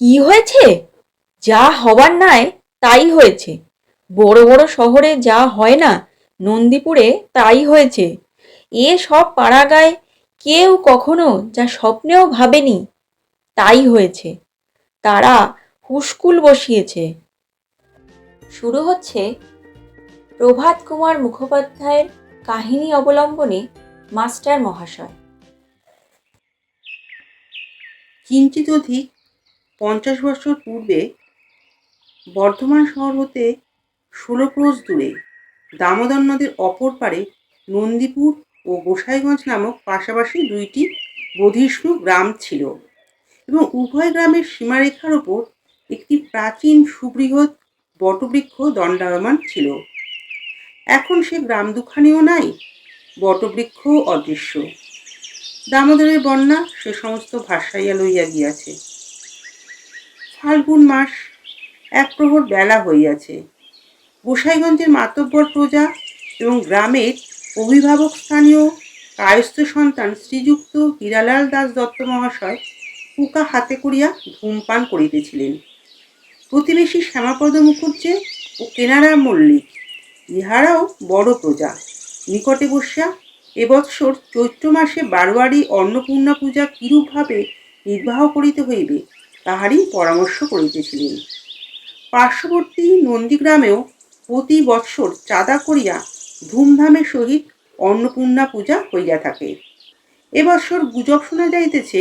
কি হয়েছে? যা হবার নয় তাই হয়েছে। বড় বড় শহরে যা হয় না, নন্দীপুরে তাই হয়েছে। এ সব পাড়াগায় কেউ কখনো যা স্বপ্নেও ভাবেনি তাই হয়েছে। তারা হুসকুল বসিয়েছে। শুরু হচ্ছে প্রভাত কুমার মুখোপাধ্যায়ের কাহিনী অবলম্বনে মাস্টার মহাশয়। কিঞ্চিত অধিক 50 বছর পূর্বে বর্ধমান শহর হতে 16 ক্রোশ দূরে দামোদর নদীর অপর পারে নন্দীপুর ও গোসাইগঞ্জ নামক পাশাপাশি দুইটি বধিষ্ণু গ্রাম ছিল এবং উভয় গ্রামের সীমারেখার ওপর একটি প্রাচীন সুবৃহৎ বটবৃক্ষ দণ্ডায়মান ছিল। এখন সে গ্রাম দুখানিও নাই, বটবৃক্ষও অদৃশ্য। দামোদরের বন্যা সে সমস্ত ভাসাইয়া লইয়া গিয়াছে। ফাল্গুন মাস, এক প্রহর বেলা হইয়াছে। গোসাইগঞ্জের মাতব্বর প্রজা এবং গ্রামের অভিভাবক স্থানীয় কায়স্থ সন্তান শ্রীযুক্ত হীরালাল দাস দত্ত মহাশয় হুঁকা হাতে করিয়া ধূমপান করিতেছিলেন। প্রতিবেশী শ্যামাপদ মুখুজ্জে ও কেনারাম মল্লিক ইহারাও বড় প্রজা নিকটে বসিয়া এবৎসর চৈত্র মাসে বারোয়ারি অন্নপূর্ণা পূজা কিরূপভাবে নির্বাহ করিতে হইবে তাহারই পরামর্শ করিতেছিলেন। পার্শ্ববর্তী নন্দীগ্রামেও প্রতি বৎসর চাঁদা করিয়া ধুমধামের সহিত অন্নপূর্ণা পূজা হইয়া থাকে। এবৎসর গুজব শোনা যাইতেছে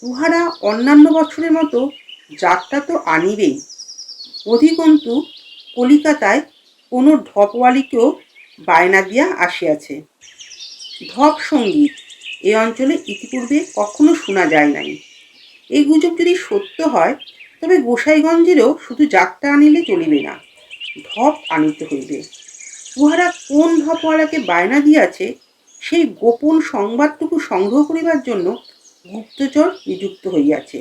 উহারা অন্যান্য বছরের মতো যাত্রা তো আনিবেই, অধিকন্তু কলিকাতায় কোনো ঢপওয়ালিকেও বায়না দিয়া আসিয়াছে। ঢপ সঙ্গীত এ অঞ্চলে ইতিপূর্বে কখনো শোনা যায় নাই। এই গুজব যদি সত্য হয় তবে গোসাইগঞ্জেরও শুধু যাত্রা আনিলে চলিবে না, ঢপ আনিতে হইবে। উহারা কোন ঢপওয়ালাকে বায়না দিয়াছে সেই গোপন সংবাদটুকু সংগ্রহ করিবার জন্য গুপ্তচর নিযুক্ত হইয়াছে।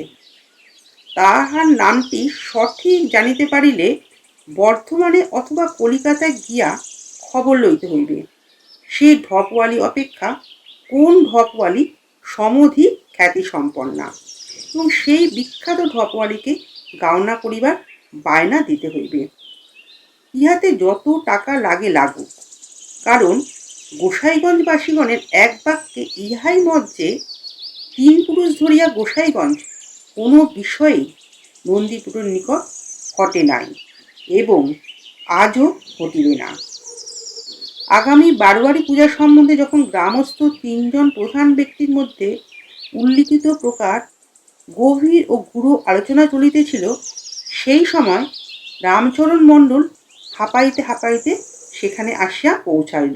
তাহার নামটি সঠিক জানিতে পারিলে বর্ধমানে অথবা কলিকাতায় গিয়া খবর লইতে হইবে। সেই ঢপওয়ালি অপেক্ষা কোন ঢপওয়ালি সমধিক খ্যাতি সম্পন্না এবং সেই বিখ্যাত ঢপওয়ালিকে গাওনা করিবার বায়না দিতে হইবে। ইহাতে যত টাকা লাগে লাগুক, কারণ গোসাইগঞ্জবাসীগণের এক বাক্যে ইহাই মত যে 3 পুরুষ ধরিয়া গোসাইগঞ্জ কোনো বিষয়েই নন্দীপুরের নিকট ঘটে নাই এবং আজও ঘটিবে না। আগামী বারোয়ারি পূজা সম্বন্ধে যখন গ্রামস্থ 3 জন প্রধান ব্যক্তির মধ্যে উল্লিখিত প্রকার গভীর ও গূঢ় আলোচনা চলিতেছিল, সেই সময় রামচরণ মণ্ডল হাঁপাইতে হাঁপাইতে সেখানে আসিয়া পৌঁছাইল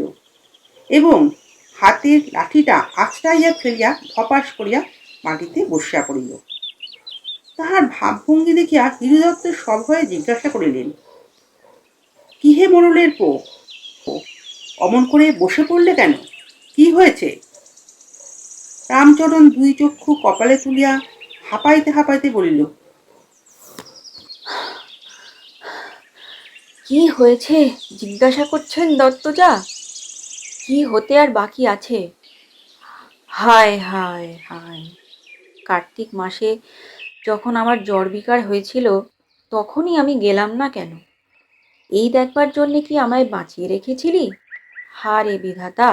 এবং হাতের লাঠিটা আছড়াইয়া ফেলিয়া ধপাস করিয়া মাটিতে বসিয়া পড়িল। তাহার ভাবভঙ্গি দেখিয়া হিরুদত্ত সভয়ে জিজ্ঞাসা করিলেন, কি হে মোড়লের পো, অমন করে বসে পড়লে কেন? কি হয়েছে? রামচরণ 2 চক্ষু কপালে তুলিয়া হাঁপাইতে হাঁপাইতে বলিল, কি হয়েছে জিজ্ঞাসা করছেন দত্তজা? কি হতে আর বাকি আছে? হায় হায় হায়! কার্তিক মাসে যখন আমার জ্বর বিকার হয়েছিল তখনই আমি গেলাম না কেন? এই দেখবার জন্যে কি আমায় বাঁচিয়ে রেখেছিলি? হারে বিধাতা,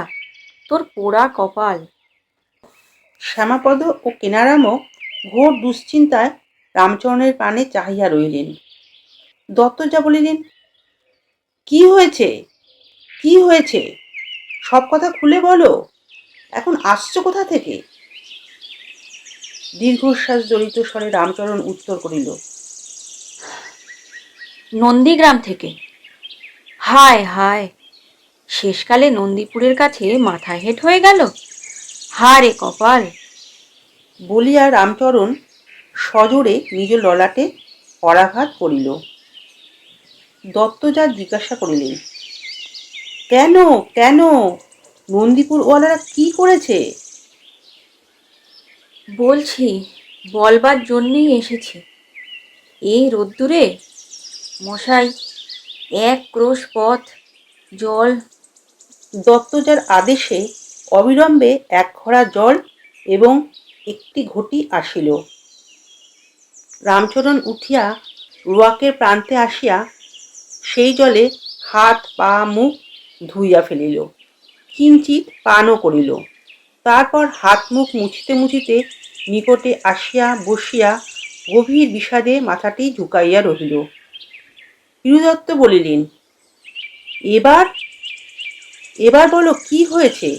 তোর পোড়া কপাল! শ্যামাপদ ও কেনারামও ঘোর দুশ্চিন্তায় রামচরণের পানে চাহিয়া রইলেন। দত্তজা বলিলেন, কি হয়েছে? কি হয়েছে? সব কথা খুলে বলো। এখন আসছো কোথা থেকে? দীর্ঘশ্বাস জড়িত স্বরে রামচরণ উত্তর করিল, নন্দীগ্রাম থেকে। হায় হায়! শেষকালে নন্দীপুরের কাছে মাথা হেঁট হয়ে গেল। হারে কপাল! বলিয়া রামচরণ সজোরে নিজ ললাটে করাঘাত করিল। দত্তজা জিজ্ঞাসা করিলেন, কেন কেন? নন্দীপুর ওয়ালারা কি করেছে? বলছি, বলবার জন্যেই এসেছি। এই রোদ্দুরে মশাই, 1 ক্রোশ পথ জল। দত্তজার আদেশে অবিলম্বে 1 ঘড়া জল এবং একটি ঘটি আসিল। রামচরণ উঠিয়া রোয়াকের প্রান্তে আসিয়া সেই জলে হাত পা মুখ ধুইয়া ফেলিল, কিঞ্চিৎ পানও করিল। তারপর হাত মুখ মুছিতে মুছিতে নিকটে আসিয়া বসিয়া গভীর বিষাদে মাথাটি ঝুঁকাইয়া রহিল। হিরুদত্ত বলিলেন, এবার এবার বলো কি হয়েছে?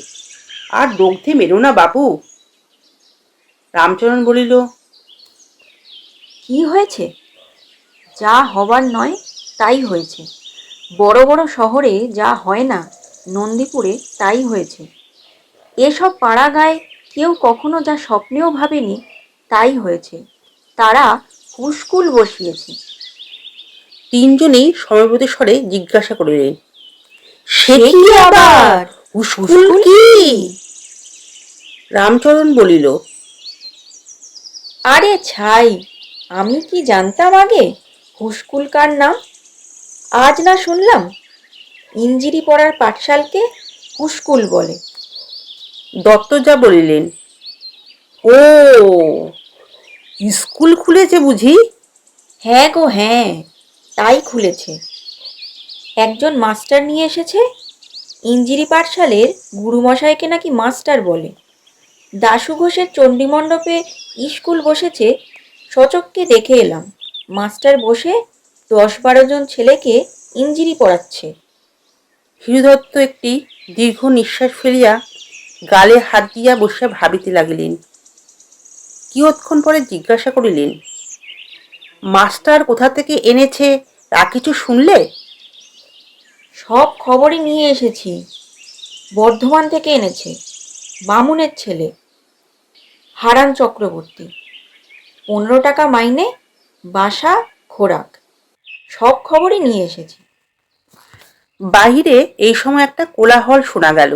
আর দগ্ধে মেরো না বাপু। রামচরণ বলিল, কি হয়েছে? যা হবার নয় তাই হয়েছে। বড় বড় শহরে যা হয় না, নন্দীপুরে তাই হয়েছে। এসব পাড়া গায়ে কেউ কখনো যা স্বপ্নেও ভাবেনি তাই হয়েছে। তারা হুসকুল বসিয়েছে। তিনজনেই সমবেত স্বরে জিজ্ঞাসা করিলেন, সে সে কি কি আবার? আবার? হুসকুল হুসকুল কি? কি? রামচরণ বলিল, আরে ছাই, আমি কি জানতাম আগে হুসকুল কার নাম? আজ না শুনলাম ইঞ্জিরি পড়ার পাঠশালকে হুসকুল বলে। দত্তজা বলিলেন, ও, স্কুল খুলেছে বুঝি? হ্যাঁ গো হ্যাঁ, তাই খুলেছে। একজন মাস্টার নিয়ে এসেছে। ইঞ্জিরি পাঠশালের গুরুমশাইকে নাকি মাস্টার বলে। দাশু ঘোষের চণ্ডীমণ্ডপে স্কুল বসেছে, সচক্ষে দেখে এলাম। মাস্টার বসে 10-12 জন ছেলেকে ইঞ্জিরি পড়াচ্ছে। হিরুদত্ত একটি দীর্ঘ নিঃশ্বাস ফেলিয়া গালে হাত দিয়া বসিয়া ভাবিতে লাগিলেন। কিয়ৎক্ষণ পরে জিজ্ঞাসা করিলেন, মাস্টার কোথা থেকে এনেছে তা কিছু শুনলে? সব খবরই নিয়ে এসেছি। বর্ধমান থেকে এনেছে। বামুনের ছেলে, হারান চক্রবর্তী। 15 টাকা মাইনে, বাসা, খোরাক, সব খবরই নিয়ে এসেছি। বাহিরে এই সময় একটা কোলাহল শোনা গেল।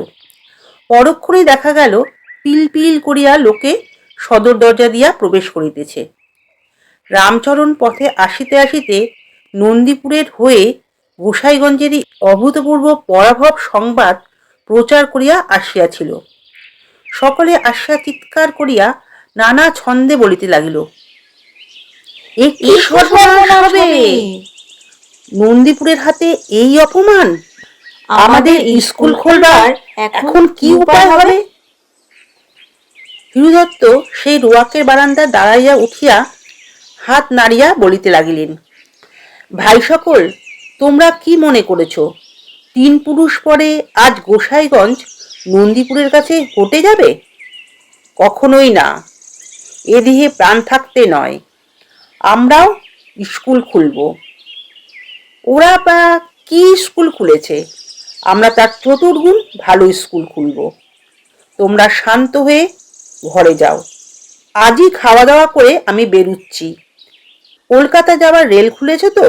পরক্ষণেই দেখা গেল পিল পিল করিয়া লোকে সদর দরজা দিয়া প্রবেশ করিতেছে। রামচরণ পথে আসিতে আসিতে নন্দীপুরের হয়ে গোসাইগঞ্জেরই অভূতপূর্ব পরাভব সংবাদ প্রচার করিয়া আসিয়াছিল। সকলে আসিয়া চিৎকার করিয়া নানা ছন্দে বলিতে লাগিল, এ কি সর্বনাশ হবে! নন্দীপুরের হাতে এই অপমান! আমাদের স্কুল খোলবার এখন কি উপায় হবে? হিরুদত্ত সেই রোয়াকের বারান্দা দাঁড়াইয়া উঠিয়া হাত নাড়িয়া বলিতে লাগিলেন, ভাই সকল, তোমরা কি মনে করেছ 3 পুরুষ পরে আজ গোসাইগঞ্জ নন্দীপুরের কাছে হটে যাবে? কখনোই না। এ দেহে প্রাণ থাকতে নয়। আমরাও স্কুল খুলব। ওরা বা কি স্কুল খুলেছে, আমরা তার চতুর্গুণ ভালো স্কুল খুলব। তোমরা শান্ত হয়ে ঘরে যাও। আজই খাওয়া দাওয়া করে আমি বেরুচ্ছি। কলকাতা যাওয়ার রেল খুলেছে তো,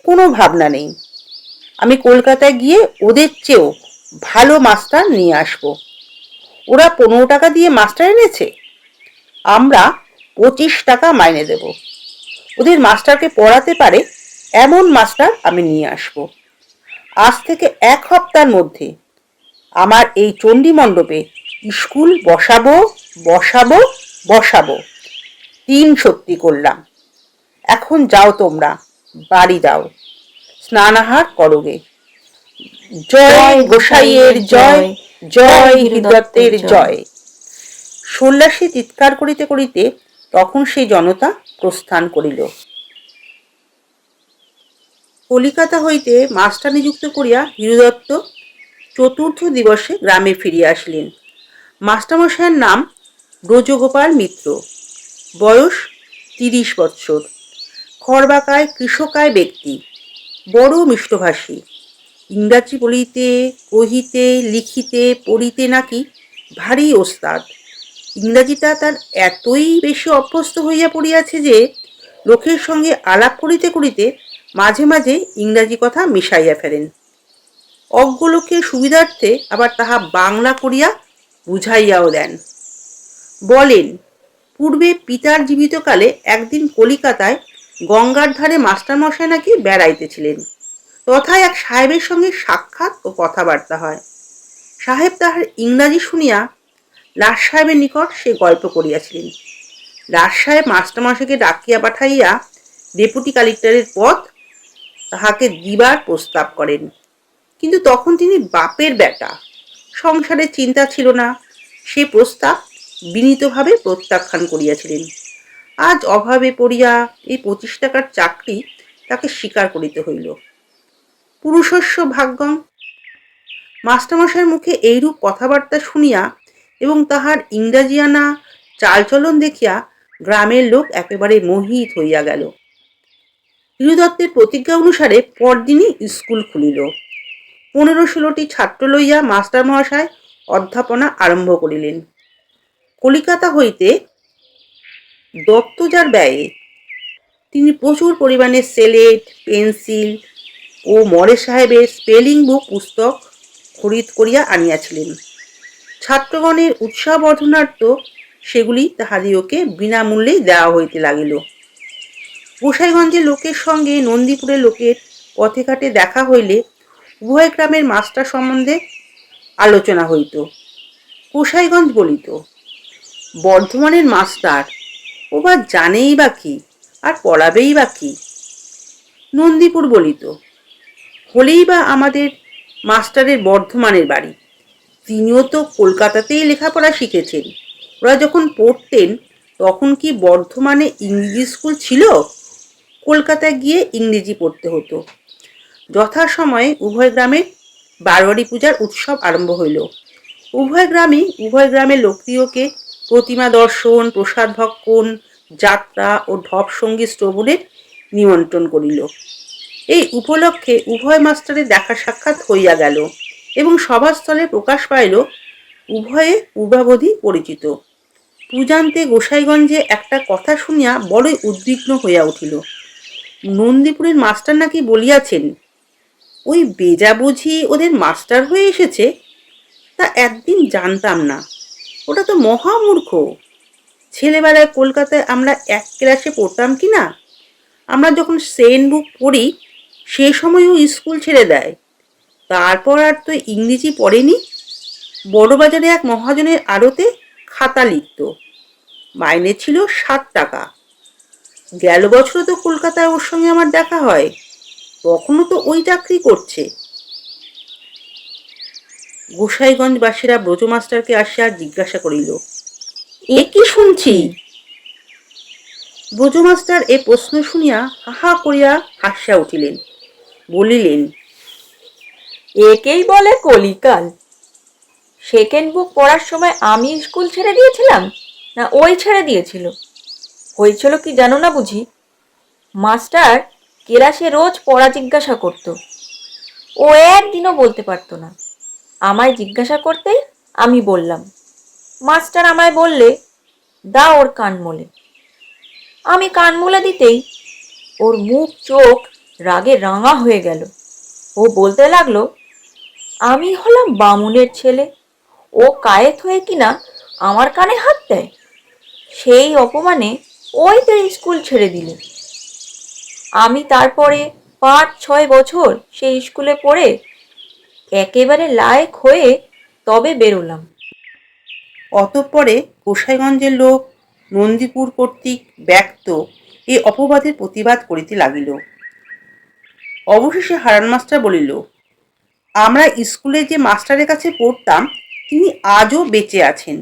কোনো ভাবনা নেই। আমি কলকাতায় গিয়ে ওদের চেয়েও ভালো মাস্টার নিয়ে আসব। ওরা 15 টাকা দিয়ে মাস্টার এনেছে, আমরা 25 টাকা মাইনে দেব। ওদের মাস্টারকে পড়াতে পারে এমন মাস্টার আমি নিয়ে আসব। আজ থেকে 1 সপ্তাহের মধ্যে আমার এই চণ্ডী মণ্ডপে স্কুল বসাবো বসাবো বসাবো। 3 সত্যি করলাম। এখন যাও, তোমরা বাড়ি যাও, স্নানাহার করোগে। জয় গোসাইয়ের জয়, জয় হিরুদত্তের জয়। সন্ন্যাসী চিৎকার করিতে করিতে তখন সেই জনতা প্রস্থান করিল। কলিকাতা হইতে মাস্টার নিযুক্ত করিয়া হিরুদত্ত 4র্থ দিবসে গ্রামে ফিরিয়া আসিলেন। মাস্টারমশাইয়ের নাম ব্রজগোপাল মিত্র, বয়স 30 বৎসর, খর্বাকায় কৃষকায় ব্যক্তি, বড় মিষ্টভাষী। ইংরাজি বলিতে কহিতে লিখিতে পড়িতে নাকি ভারী ওস্তাদ। ইংরাজিটা তার এতই বেশি অভ্যস্ত হইয়া পড়িয়াছে যে লোকের সঙ্গে আলাপ করিতে করিতে মাঝে মাঝে ইংরাজি কথা মিশাইয়া ফেলেন। অজ্ঞ লোকের সুবিধার্থে আবার তাহা বাংলা করিয়া বুঝাইয়াও দেন। বলেন, পূর্বে পিতার জীবিতকালে একদিন কলিকাতায় গঙ্গার ধারে মাস্টারমশাই নাকি বেড়াইতেছিলেন। তথায় এক সাহেবের সঙ্গে সাক্ষাৎ ও কথাবার্তা হয়। সাহেব তাহার ইংরাজি শুনিয়া লাট সাহেবের নিকট সে গল্প করিয়াছিলেন। রাজ সাহেব মাস্টারমশাইকে ডাকিয়া পাঠাইয়া ডেপুটি কালেক্টরের পদ তাহাকে দিবার প্রস্তাব করেন। কিন্তু তখন তিনি বাপের বেটা, সংসারের চিন্তা ছিল না, সে প্রস্তাব বিনীতভাবে প্রত্যাখ্যান করিয়াছিলেন। আজ অভাবে পড়িয়া এই 25 টাকার চাকরি তাকে স্বীকার করিতে হইল। পুরুষস্য ভাগ্যং। মাস্টারমশাইয়ের মুখে এইরূপ কথাবার্তা শুনিয়া এবং তাহার ইংরাজিয়ানা চালচলন দেখিয়া গ্রামের লোক একেবারে মোহিত হইয়া গেল। হিরুদত্তের প্রতিজ্ঞা অনুসারে পরদিনই স্কুল খুলিল। 15-16টি ছাত্র লইয়া মাস্টার মহাশয় অধ্যাপনা আরম্ভ করিলেন। কলিকাতা হইতে দত্তজার ব্যয়ে তিনি প্রচুর পরিমাণে স্লেট, পেন্সিল ও মরে সাহেবের স্পেলিং বুক পুস্তক খরিদ করিয়া আনিয়াছিলেন। ছাত্রগণের উৎসাহ বর্ধনার্থ সেগুলি তাহাদিওকে বিনামূল্যেই দেওয়া হইতে লাগিল। গোসাইগঞ্জের লোকের সঙ্গে নন্দীপুরের লোকের পথে ঘাটে দেখা হইলে উভয় গ্রামের মাস্টার সম্বন্ধে আলোচনা হইত। গোসাইগঞ্জ বলিত, বর্ধমানের মাস্টার, ও বা জানেই বা কি, আর পড়াবেই বা কি। নন্দীপুর বলিত, হলেই বা আমাদের মাস্টারের বর্ধমানের বাড়ি, তিনিও তো কলকাতাতেই লেখাপড়া শিখেছেন। ওরা যখন পড়তেন তখন কি বর্ধমানে ইংরেজি স্কুল ছিল? কলকাতায় গিয়ে ইংরেজি পড়তে হতো। যথাসময়ে উভয় গ্রামে বারোয়ারি পূজার উৎসব আরম্ভ হইল। উভয় গ্রামের লোকদিওকে প্রতিমা দর্শন, প্রসাদ ভক্ষণ, যাত্রা ও ঢপ সঙ্গীত শ্রবণের নিমন্ত্রণ করিল। এই উপলক্ষে উভয় মাস্টারের দেখা সাক্ষাৎ হইয়া গেল এবং সভাস্থলে প্রকাশ পাইল উভয়ে পূর্বাবধি পরিচিত। পূজান্তে গোসাইগঞ্জে একটা কথা শুনিয়া বড়ই উদ্বিগ্ন হইয়া উঠিল। নন্দীপুরের মাস্টার নাকি বলিয়াছেন, ওই বেজা বুঝি ওদের মাস্টার হয়ে এসেছে। তা একদিন জানতাম না, ওটা তো মহামূর্খ। ছেলেবেলায় কলকাতায় আমরা এক ক্লাসে পড়তাম কি না? আমরা যখন সেন বুক পড়ি সে সময়ও স্কুল ছেড়ে দেয়। তারপর আর তো ইংরেজি পড়েনি। বড়বাজারে এক মহাজনের আড়তে খাতা লিখত, মাইনে ছিল 7 টাকা। গেল বছরও তো কলকাতায় ওর সঙ্গে আমার দেখা হয়, তখনও তো ওই চাকরি করছে। গোসাইগঞ্জবাসীরা ব্রজমাস্টারকে আসিয়া জিজ্ঞাসা করিল, এ কি শুনছি? ব্রজমাস্টার এ প্রশ্ন শুনিয়া হাহা করিয়া হাসিয়া উঠিলেন, বলিলেন, একেই বলে কলিকাল। সেকেন্ড বুক পড়ার সময় আমি স্কুল ছেড়ে দিয়েছিলাম না ওই ছেড়ে দিয়েছিল? হয়েছিল কি জানো না বুঝি? মাস্টার ক্লাসে রোজ পড়া জিজ্ঞাসা করত, ও একদিনও বলতে পারতো না। আমায় জিজ্ঞাসা করতেই আমি বললাম। মাস্টার আমায় বললে, দাও ওর কান মোলে। আমি কান মোলে দিতেই ওর মুখ চোখ রাগে রাঙা হয়ে গেল। ও বলতে লাগলো, আমি হলাম বামুনের ছেলে, ও কায়েত হয়ে কিনা আমার কানে হাত দেয়। সেই অপমানে ওই তো স্কুল ছেড়ে দিল। আমি তারপরে 5-6 বছর সেই স্কুলে পড়ে একেবারে লায়েক হয়ে তবে বেরোলাম। অতঃপরে গোসাইগঞ্জের লোক নন্দীপুর কর্তৃক ব্যক্ত এই অপবাদের প্রতিবাদ করিতে লাগিল। অবশেষে হারান মাস্টার বলিল, আমরা স্কুলে যে মাস্টারের কাছে পড়তাম তিনি আজও বেঁচে আছেন।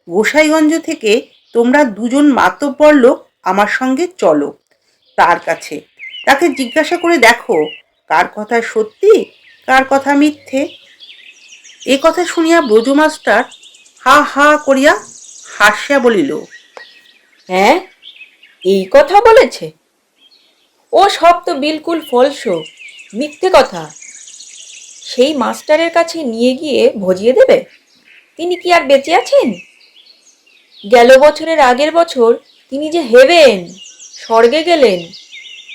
গোসাইগঞ্জ থেকে তোমরা দুজন মাতব্বর লোক আমার সঙ্গে চলো তার কাছে। তাকে জিজ্ঞাসা করে দেখো কার কথা সত্যি কার কথা মিথ্যে। এ কথা শুনিয়া ব্রজমাস্টার হা হা করিয়া হাসিয়া বলিল, হ্যাঁ, এই কথা বলেছে? ও সব তো বিলকুল ফলসো, মিথ্যে কথা। সেই মাস্টারের কাছে নিয়ে গিয়ে ভজিয়ে দেবে? তিনি কি আর বেঁচে আছেন? গেল বছরের আগের বছর তিনি যে হেভেন, স্বর্গে গেলেন।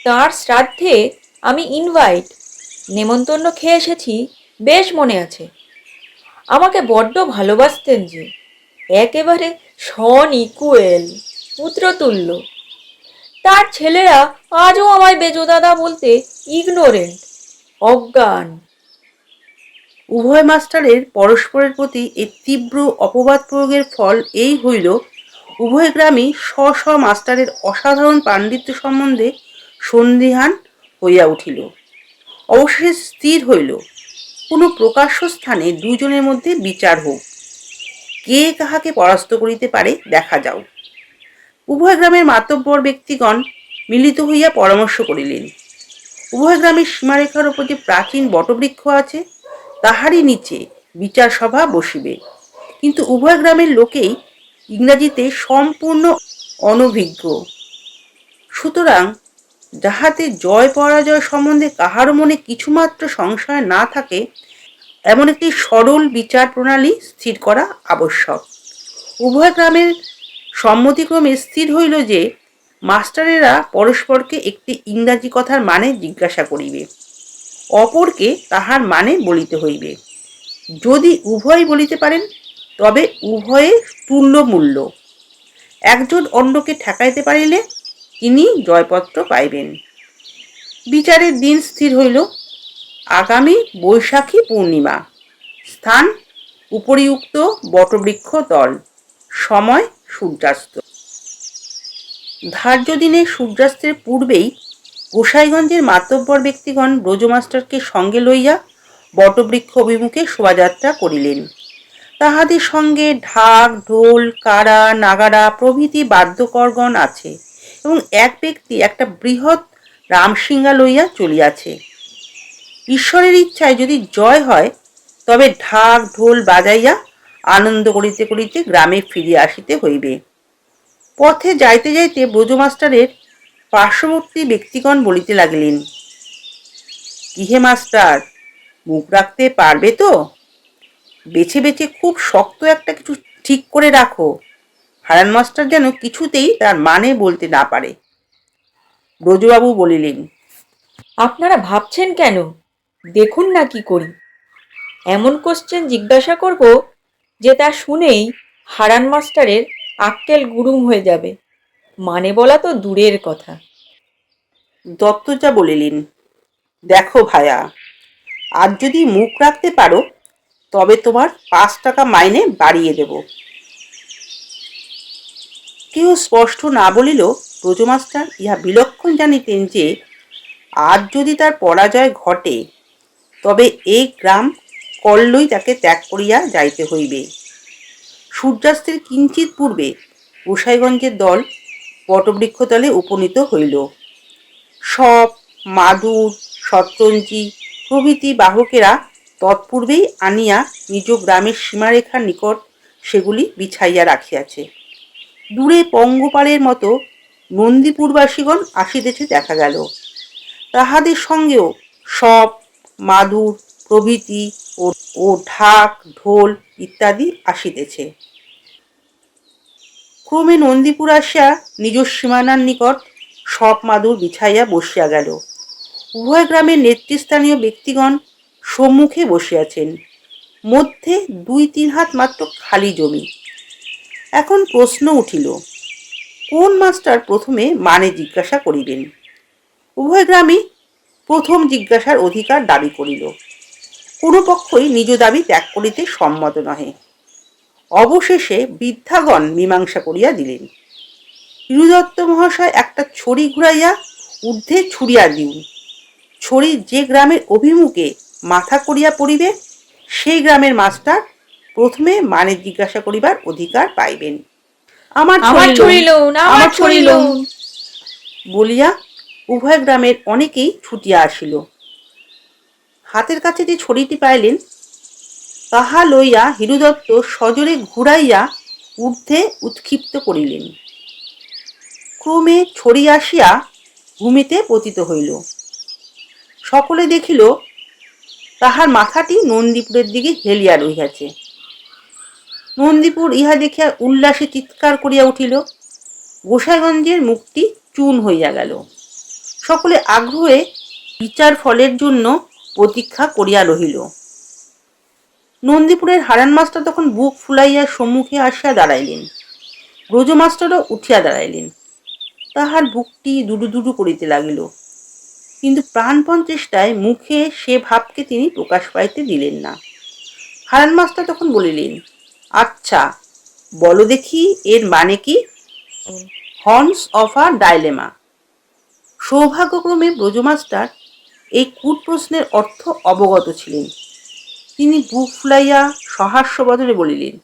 তাঁর শ্রাদ্ধে আমি ইনভাইট, নেমন্তন্ন খেয়ে এসেছি, বেশ মনে আছে। আমাকে বড্ড ভালোবাসতেন যে, একেবারে সন ইকুয়েল, পুত্রতুল্য। তার ছেলেরা আজও আমায় বেজোদাদা বলতে ইগনোরেন্ট, অজ্ঞান। উভয় মাস্টারের পরস্পরের প্রতি এই তীব্র অপবাদ প্রয়োগের ফল এই হইল, উভয় গ্রামই স্ব মাস্টারের অসাধারণ পাণ্ডিত্য সম্বন্ধে সন্দিহান হইয়া উঠিল। অবশেষে স্থির হইল, কোনো প্রকাশ্য স্থানে দুজনের মধ্যে বিচার হোক, কে কাহাকে পরাস্ত করিতে পারে দেখা যাও। উভয় গ্রামের মাতব্বর ব্যক্তিগণ মিলিত হইয়া পরামর্শ করিলেন, উভয় গ্রামের সীমারেখার উপর যে প্রাচীন বটবৃক্ষ আছে, তাহারই নিচে বিচার সভা বসিবে। কিন্তু উভয় গ্রামের লোকেই ইংরাজিতে সম্পূর্ণ অনভিজ্ঞ, সুতরাং যাহাতে জয় পরাজয় সম্বন্ধে কাহারও মনে কিছুমাত্র সংশয় না থাকে, এমন একটি সরল বিচার প্রণালী স্থির করা আবশ্যক। উভয় গ্রামের সম্মতিক্রমে স্থির হইল যে মাস্টারেরা পরস্পরকে একটি ইংরাজি কথার মানে জিজ্ঞাসা করিবে, অপরকে তাহার মানে বলিতে হইবে। যদি উভয় বলিতে পারেন তবে উভয়ে তুল্য মূল্য। একজন অন্যকে ঠেকাইতে পারিলে তিনি জয়পত্র পাইবেন। বিচারের দিন স্থির হইল, আগামী বৈশাখী পূর্ণিমা, স্থান উপরিউক্ত বটবৃক্ষ তল, সময় সূর্যাস্ত। ধার্য দিনে সূর্যাস্তের পূর্বেই গোসাইগঞ্জের মাতব্বর ব্যক্তিগণ ব্রজমাস্টারকে সঙ্গে লইয়া বটবৃক্ষ অভিমুখে শোভাযাত্রা করিলেন। তাহাদের সঙ্গে ঢাক, ঢোল, কাড়া, নাগাড়া প্রভৃতি বাদ্যকরগণ আছে এবং এক ব্যক্তি একটা বৃহৎ রামশিঙ্গা লইয়া চলিয়াছে। ঈশ্বরের ইচ্ছায় যদি জয় হয় তবে ঢাক ঢোল বাজাইয়া আনন্দ করিতে করিতে গ্রামে ফিরিয়া আসিতে হইবে। পথে যাইতে যাইতে ব্রজমাস্টারের পার্শ্ববর্তী ব্যক্তিগণ বলিতে লাগিলেন, কিহে মাস্টার, মুখ রাখতে পারবে তো? বেছে বেছে খুব শক্ত একটা কিছু ঠিক করে রাখো, হারান মাস্টার যেন কিছুতেই তার মানে বলতে না পারে। ব্রজবাবু বলিলেন, আপনারা ভাবছেন কেন? দেখুন না কি করি। এমন কোশ্চেন জিজ্ঞাসা করব যে তা শুনেই হারান মাস্টারের আক্কেল গুড়ুম হয়ে যাবে, মানে বলা তো দূরের কথা। দত্তজা বলিলেন, দেখো ভায়া, আজ যদি মুখ রাখতে পারো তবে তোমার 5 টাকা মাইনে বাড়িয়ে দেব। কেউ স্পষ্ট না বলিলেও ব্রজমাস্টার ইহা বিলক্ষণ জানিতেন যে আজ যদি তার পরাজয় ঘটে তবে এই গ্রাম কল্লই তাকে ত্যাগ করিয়া যাইতে হইবে। সূর্যাস্তের কিঞ্চিত পূর্বে গোসাইগঞ্জের দল বটবৃক্ষতলে উপনীত হইল। সব, মাদুর, শতরঞ্জি প্রভৃতি বাহকেরা তৎপূর্বেই আনিয়া নিজ গ্রামের সীমারেখার নিকট সেগুলি বিছাইয়া রাখিয়াছে। দূরে পঙ্গপালের মতো নন্দীপুরবাসীগণ আসিতেছে দেখা গেল। তাহাদের সঙ্গেও সব, মাদুর প্রভৃতি ও ঢাক ঢোল ইত্যাদি আসিতেছে। ক্রমে নন্দীপুর আসিয়া নিজ সীমানার নিকট সব মাদুর বিছাইয়া বসিয়া গেল। উভয় গ্রামের নেতৃস্থানীয় ব্যক্তিগণ সম্মুখে বসিয়াছেন, মধ্যে 2-3 হাত মাত্র খালি জমি। এখন প্রশ্ন উঠিল, কোন মাস্টার প্রথমে মানে জিজ্ঞাসা করিবেন? উভয় গ্রামই প্রথম জিজ্ঞাসার অধিকার দাবি করিল। কোনো পক্ষই নিজ দাবি ত্যাগ করিতে সম্মত নহে। অবশেষে বৃদ্ধাগণ মীমাংসা করিয়া দিলেন, হিরুদত্ত মহাশয় একটা ছড়ি ঘুরাইয়া ঊর্ধ্বে ছুড়িয়া দিন। ছড়ি যে গ্রামের অভিমুখে মাথা করিয়া পড়িবে সেই গ্রামের মাস্টার প্রথমে মানে জিজ্ঞাসা করিবার অধিকার পাইবেন। আমার ছড়ি লউন, আমার ছড়ি লউন বলিয়া উভয় গ্রামের অনেকেই ছুটিয়া আসিল। হাতের কাছে যে ছড়িটি পাইলেন তাহা লইয়া হিরুদত্ত সজোরে ঘুরাইয়া ঊর্ধ্বে উৎক্ষিপ্ত করিলেন। ক্রমে ছড়ি আসিয়া ভূমিতে পতিত হইল। সকলে দেখিল তাহার মাথাটি নন্দীপুরের দিকে হেলিয়া রহিয়াছে। নন্দীপুর ইহা দেখিয়া উল্লাসে চিৎকার করিয়া উঠিল। গোসাইগঞ্জের মুখটি চূন হইয়া গেল। সকলে আগ্রহে বিচার ফলের জন্য প্রতীক্ষা করিয়া রহিল। নন্দীপুরের হারান মাস্টার তখন বুক ফুলাইয়া সম্মুখে আসিয়া দাঁড়াইলেন। ব্রজ মাস্টারও উঠিয়া দাঁড়াইলেন। তাহার বুকটি দুডু দুডু করিতে লাগিল, কিন্তু প্রাণপণ চেষ্টায় মুখে সে ভাবকে তিনি প্রকাশ পাইতে দিলেন না। হারান মাস্টার তখন বলিলেন, আচ্ছা, বলো দেখি এর মানে কি? Horns of a dilemma. সৌভাগ্যক্রমে ব্রজমাস্টার এই কূট প্রশ্নের অর্থ অবগত ছিলেন। তিনি বুক ফুলাইয়া সহাস্য বদনে বলিলেন,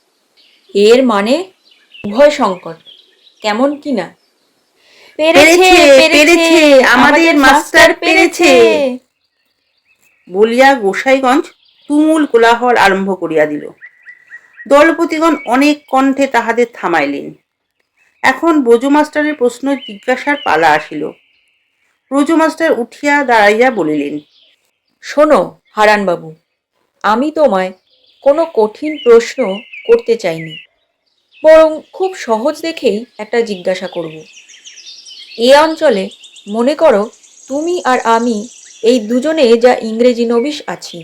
এর মানে উভয় সংকট। কেমন কি না? পেরেছে পেরেছে, পেরেছে, পেরেছে, আমাদের মাস্টার পেরেছে। বলিয়া গোসাইগঞ্জ তুমুল কোলাহল আরম্ভ করিয়া দিল। দলপতিগণ অনেক কণ্ঠে তাহাদের থামাইলেন। এখন ব্রজমাস্টারের প্রশ্ন জিজ্ঞাসার পালা আসিল। ব্রজমাস্টার উঠিয়া দাঁড়াইয়া বলিলেন, শোনো হারানবাবু, আমি তোমায় কোনো কঠিন প্রশ্ন করতে চাইনি, বরং খুব সহজ দেখেই একটা জিজ্ঞাসা করব। এ অঞ্চলে মনে করো তুমি আর আমি এই দুজনে যা ইংরেজি নবিশ আছি,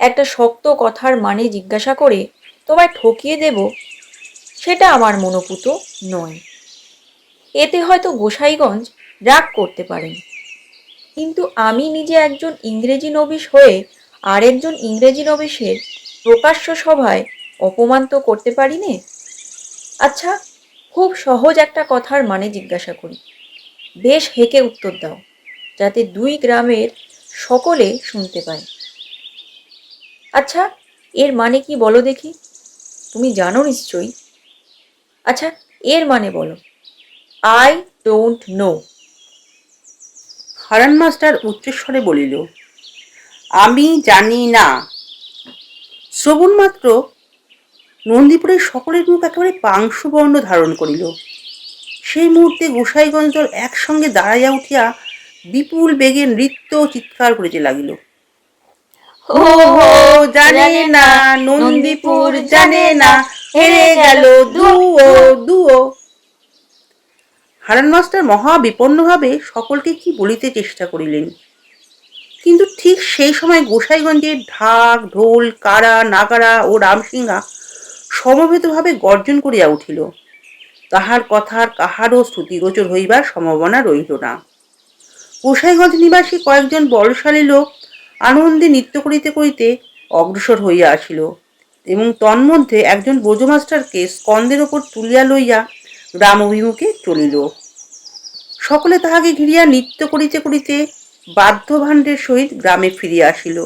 একটা শক্ত কথার মানে জিজ্ঞাসা করে তোমায় ঠকিয়ে দেব, সেটা আমার মনোপুত নয়। এতে হয়তো গোসাইগঞ্জ রাগ করতে পারেন, কিন্তু আমি নিজে একজন ইংরেজি নবিশ হয়ে আরেকজন ইংরেজি নবিশের প্রকাশ্য সভায় অপমান তো করতে পারি নে। আচ্ছা, খুব সহজ একটা কথার মানে জিজ্ঞাসা করি, বেশ হেঁকে উত্তর দাও, যাতে দুই গ্রামের সকলে শুনতে পায়। আচ্ছা, এর মানে কি বলো দেখি? তুমি জানো নিশ্চয়ই। আচ্ছা, এর মানে বলো। I don't know. Haran master উচ্চস্বরে বলিল, আমি জানি না। শ্রবণ মাত্র নন্দীপুরের সকলের মুখ একেবারে পাংশুবর্ণ ধারণ করিল। সেই মুহূর্তে গোসাইগঞ্জ দল একসঙ্গে দাঁড়াইয়া উঠিয়া বিপুল বেগে নৃত্য ও চিৎকার করিতে লাগিল। হো হো হো, হো, জানে জানে না, না, নন্দীপুর নন্দীপুর জানে জানে না, না, হেরে হেরে গেল গেল দুও দুও। দুও। হারান মাস্টার মহা বিপন্নভাবে সকলকে কি বলিতে চেষ্টা করিলেন, কিন্তু ঠিক সেই সময় গোসাইগঞ্জের ঢাক ঢোল কারা নাগারা ও রামসিংহা সমবেতভাবে গর্জন করিয়া উঠিল। তাহার কথার কাহারও শ্রুতিগোচর হইবার সম্ভাবনা রহিল না। গোসাইগঞ্জ নিবাসী কয়েকজন বলশালী লোক আনন্দে নৃত্য করিতে করিতে অগ্রসর হইয়া আসিল এবং তন্মধ্যে একজন ব্রজমাস্টারকে স্কন্ধের ওপর তুলিয়া লইয়া গ্রাম অভিমুখে চলিল। সকলে তাহাকে ঘিরিয়া নৃত্য করিতে করিতে বাদ্যভাণ্ডের সহিত গ্রামে ফিরিয়া আসিল।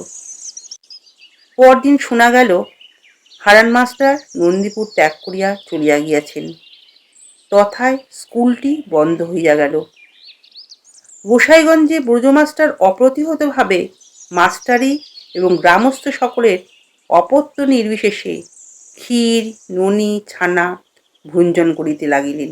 পরদিন শোনা গেল হারান মাস্টার নন্দীপুর ত্যাগ করিয়া চলিয়া গিয়াছেন। তথায় স্কুলটি বন্ধ হইয়া গেল। গোসাইগঞ্জে ব্রজমাস্টার অপ্রতিহতভাবে মাস্টারি এবং গ্রামস্থ সকলের অপত্য নির্বিশেষে ক্ষীর ননি ছানা ভুঞ্জন করিতে লাগিলেন।